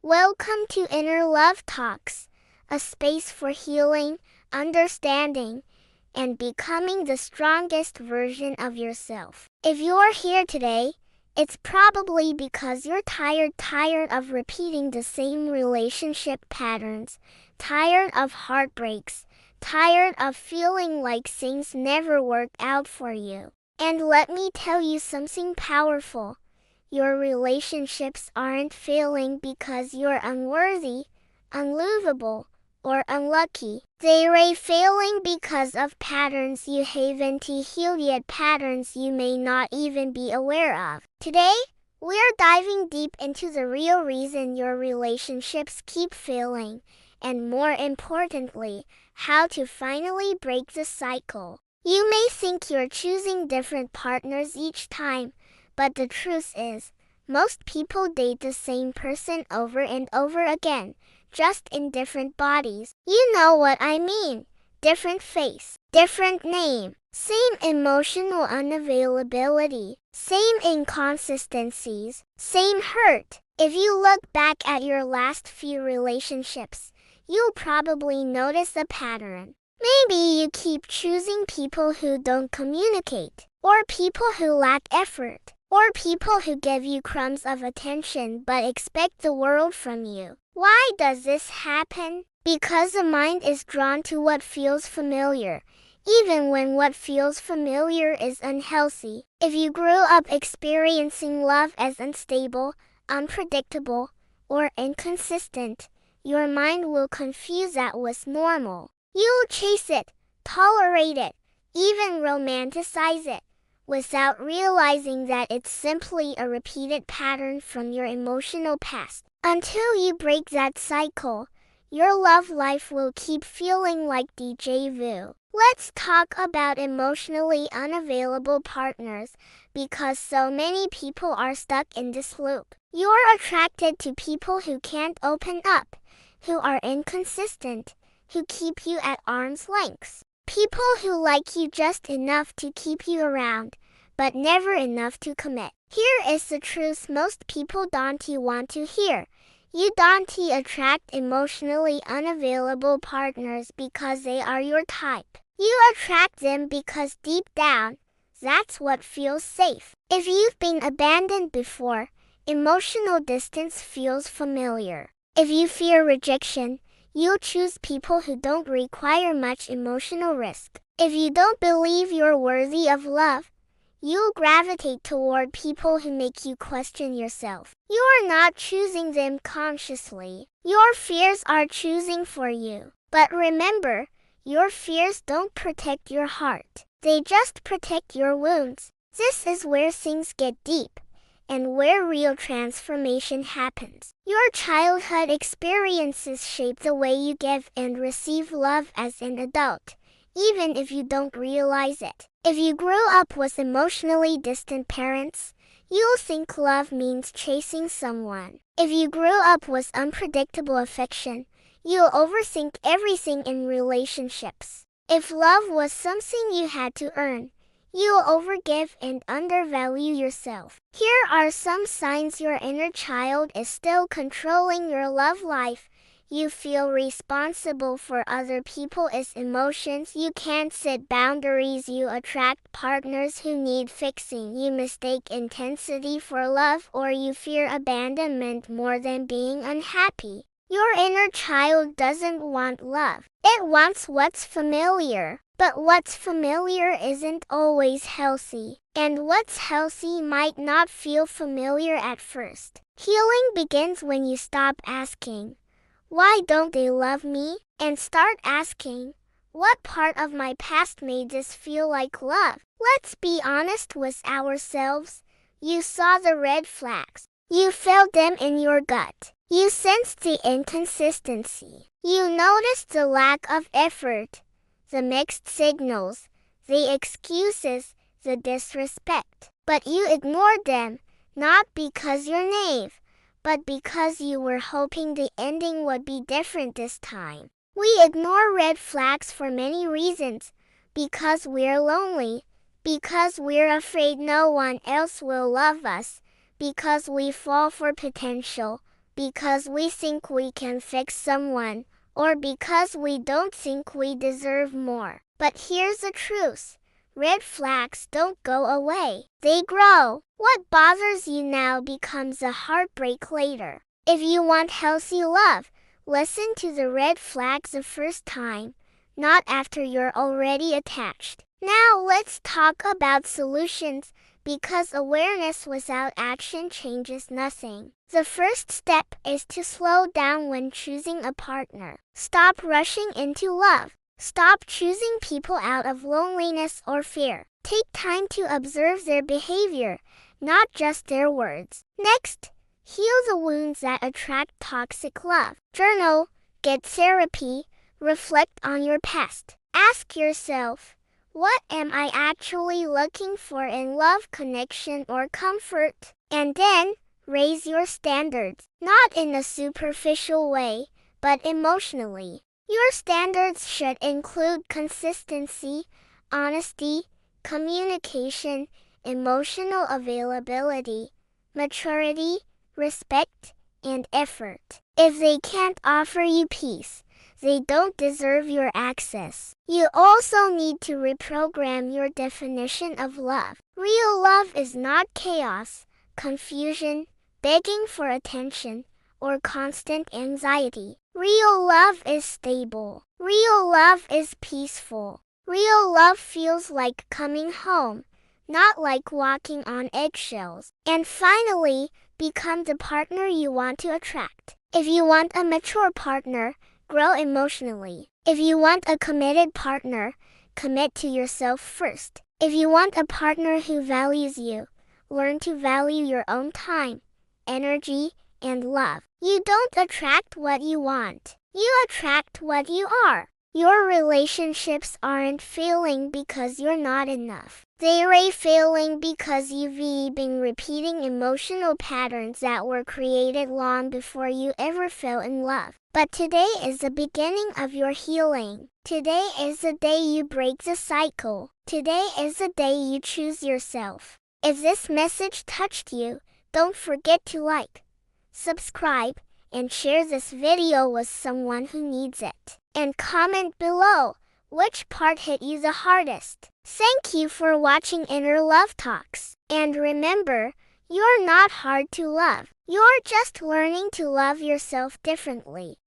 Welcome to Inner Love Talks, a space for healing, understanding, and becoming the strongest version of yourself. If you're here today, it's probably because you're tired of repeating the same relationship patterns, tired of heartbreaks, tired of feeling like things never work out for you. And let me tell you something powerful. Your relationships aren't failing because you're unworthy, unlovable, or unlucky. They're failing because of patterns you haven't healed yet, patterns you may not even be aware of. Today, we're diving deep into the real reason your relationships keep failing, and more importantly, how to finally break the cycle. You may think you're choosing different partners each time, but the truth is, most people date the same person over and over again, just in different bodies. You know what I mean. Different face, different name, same emotional unavailability, same inconsistencies, same hurt. If you look back at your last few relationships, you'll probably notice a pattern. Maybe you keep choosing people who don't communicate, or people who lack effort, or people who give you crumbs of attention but expect the world from you. Why does this happen? Because the mind is drawn to what feels familiar, even when what feels familiar is unhealthy. If you grew up experiencing love as unstable, unpredictable, or inconsistent, your mind will confuse that with normal. You'll chase it, tolerate it, even romanticize it, without realizing that it's simply a repeated pattern from your emotional past. Until you break that cycle, your love life will keep feeling like déjà vu. Let's talk about emotionally unavailable partners, because so many people are stuck in this loop. You're attracted to people who can't open up, who are inconsistent, who keep you at arm's length. People who like you just enough to keep you around, but never enough to commit. Here is the truth most people don't want to hear. You don't attract emotionally unavailable partners because they are your type. You attract them because deep down, that's what feels safe. If you've been abandoned before, emotional distance feels familiar. If you fear rejection, you'll choose people who don't require much emotional risk. If you don't believe you're worthy of love, you'll gravitate toward people who make you question yourself. You're not choosing them consciously. Your fears are choosing for you. But remember, your fears don't protect your heart. They just protect your wounds. This is where things get deep, and where real transformation happens. Your childhood experiences shape the way you give and receive love as an adult, even if you don't realize it. If you grew up with emotionally distant parents, you'll think love means chasing someone. If you grew up with unpredictable affection, you'll overthink everything in relationships. If love was something you had to earn, you'll overgive and undervalue yourself. Here are some signs your inner child is still controlling your love life. You feel responsible for other people's emotions. You can't set boundaries. You attract partners who need fixing. You mistake intensity for love, or you fear abandonment more than being unhappy. Your inner child doesn't want love. It wants what's familiar. But what's familiar isn't always healthy, and what's healthy might not feel familiar at first. Healing begins when you stop asking, "Why don't they love me?" and start asking, "What part of my past made this feel like love?" Let's be honest with ourselves. You saw the red flags. You felt them in your gut. You sensed the inconsistency. You noticed the lack of effort, the mixed signals, the excuses, the disrespect. But you ignored them, not because you're naive, but because you were hoping the ending would be different this time. We ignore red flags for many reasons. Because we're lonely, because we're afraid no one else will love us, because we fall for potential, because we think we can fix someone, or because we don't think we deserve more. But here's the truth. Red flags don't go away. They grow. What bothers you now becomes a heartbreak later. If you want healthy love, listen to the red flags the first time, not after you're already attached. Now let's talk about solutions, because awareness without action changes nothing. The first step is to slow down when choosing a partner. Stop rushing into love. Stop choosing people out of loneliness or fear. Take time to observe their behavior, not just their words. Next, heal the wounds that attract toxic love. Journal, get therapy, reflect on your past. Ask yourself, what am I actually looking for in love, connection, or comfort? And then, raise your standards, not in a superficial way, but emotionally. Your standards should include consistency, honesty, communication, emotional availability, maturity, respect, and effort. If they can't offer you peace, they don't deserve your access. You also need to reprogram your definition of love. Real love is not chaos, confusion, begging for attention, or constant anxiety. Real love is stable. Real love is peaceful. Real love feels like coming home, not like walking on eggshells. And finally, become the partner you want to attract. If you want a mature partner, grow emotionally. If you want a committed partner, commit to yourself first. If you want a partner who values you, learn to value your own time, energy, and love. You don't attract what you want. You attract what you are. Your relationships aren't failing because you're not enough. They're failing because you've been repeating emotional patterns that were created long before you ever fell in love. But today is the beginning of your healing. Today is the day you break the cycle. Today is the day you choose yourself. If this message touched you, don't forget to like, subscribe, and share this video with someone who needs it. And comment below, which part hit you the hardest. Thank you for watching Inner Love Talks. And remember, you're not hard to love. You're just learning to love yourself differently.